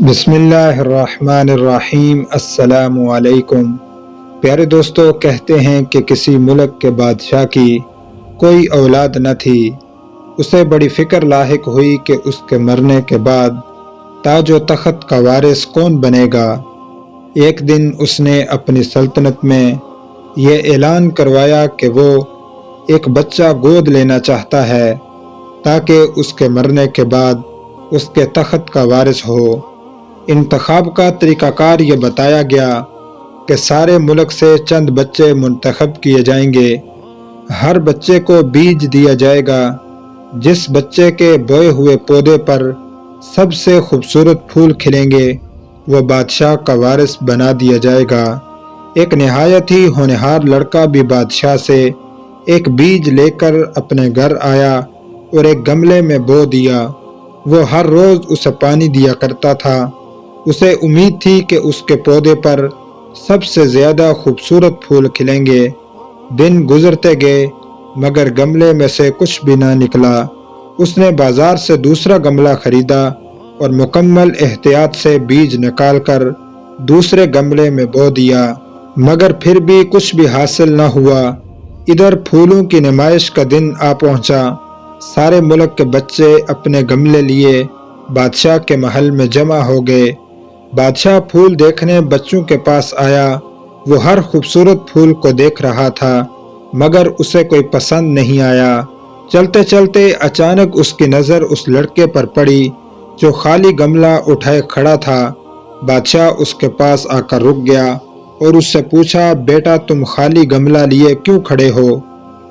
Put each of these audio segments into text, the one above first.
بسم اللہ الرحمن الرحیم۔ السلام علیکم۔ پیارے دوستو، کہتے ہیں کہ کسی ملک کے بادشاہ کی کوئی اولاد نہ تھی۔ اسے بڑی فکر لاحق ہوئی کہ اس کے مرنے کے بعد تاج و تخت کا وارث کون بنے گا۔ ایک دن اس نے اپنی سلطنت میں یہ اعلان کروایا کہ وہ ایک بچہ گود لینا چاہتا ہے تاکہ اس کے مرنے کے بعد اس کے تخت کا وارث ہو۔ انتخاب کا طریقہ کار یہ بتایا گیا کہ سارے ملک سے چند بچے منتخب کیے جائیں گے۔ ہر بچے کو بیج دیا جائے گا۔ جس بچے کے بوئے ہوئے پودے پر سب سے خوبصورت پھول کھلیں گے وہ بادشاہ کا وارث بنا دیا جائے گا۔ ایک نہایت ہی ہونہار لڑکا بھی بادشاہ سے ایک بیج لے کر اپنے گھر آیا اور ایک گملے میں بو دیا۔ وہ ہر روز اسے پانی دیا کرتا تھا۔ اسے امید تھی کہ اس کے پودے پر سب سے زیادہ خوبصورت پھول کھلیں گے۔ دن گزرتے گئے مگر گملے میں سے کچھ بھی نہ نکلا۔ اس نے بازار سے دوسرا گملہ خریدا اور مکمل احتیاط سے بیج نکال کر دوسرے گملے میں بو دیا، مگر پھر بھی کچھ بھی حاصل نہ ہوا۔ ادھر پھولوں کی نمائش کا دن آ پہنچا۔ سارے ملک کے بچے اپنے گملے لیے بادشاہ کے محل میں جمع ہو گئے۔ بادشاہ پھول دیکھنے بچوں کے پاس آیا۔ وہ ہر خوبصورت پھول کو دیکھ رہا تھا مگر اسے کوئی پسند نہیں آیا۔ چلتے چلتے اچانک اس کی نظر اس لڑکے پر پڑی جو خالی گملہ اٹھائے کھڑا تھا۔ بادشاہ اس کے پاس آ کر رک گیا اور اس سے پوچھا، بیٹا تم خالی گملہ لیے کیوں کھڑے ہو؟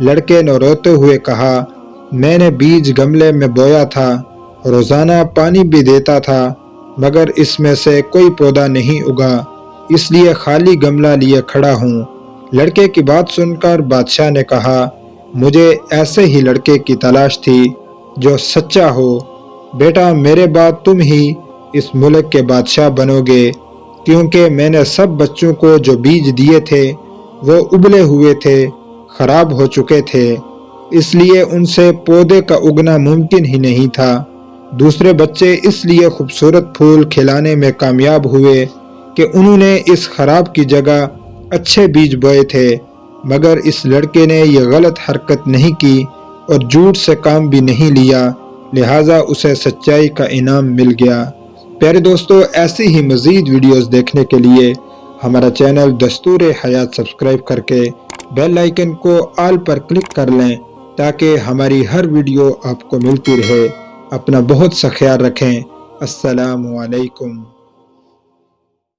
لڑکے نے روتے ہوئے کہا، میں نے بیج گملے میں بویا تھا، روزانہ پانی بھی دیتا تھا مگر اس میں سے کوئی پودا نہیں اگا، اس لیے خالی گملہ لیے کھڑا ہوں۔ لڑکے کی بات سن کر بادشاہ نے کہا، مجھے ایسے ہی لڑکے کی تلاش تھی جو سچا ہو۔ بیٹا میرے بعد تم ہی اس ملک کے بادشاہ بنو گے، کیونکہ میں نے سب بچوں کو جو بیج دیے تھے وہ ابلے ہوئے تھے، خراب ہو چکے تھے، اس لیے ان سے پودے کا اگنا ممکن ہی نہیں تھا۔ دوسرے بچے اس لیے خوبصورت پھول کھلانے میں کامیاب ہوئے کہ انہوں نے اس خراب کی جگہ اچھے بیج بوئے تھے، مگر اس لڑکے نے یہ غلط حرکت نہیں کی اور جھوٹ سے کام بھی نہیں لیا، لہٰذا اسے سچائی کا انعام مل گیا۔ پیارے دوستو، ایسی ہی مزید ویڈیوز دیکھنے کے لیے ہمارا چینل دستور حیات سبسکرائب کر کے بیل آئیکن کو آل پر کلک کر لیں تاکہ ہماری ہر ویڈیو آپ کو ملتی رہے۔ اپنا بہت سا خیال رکھیں۔ السلام علیکم۔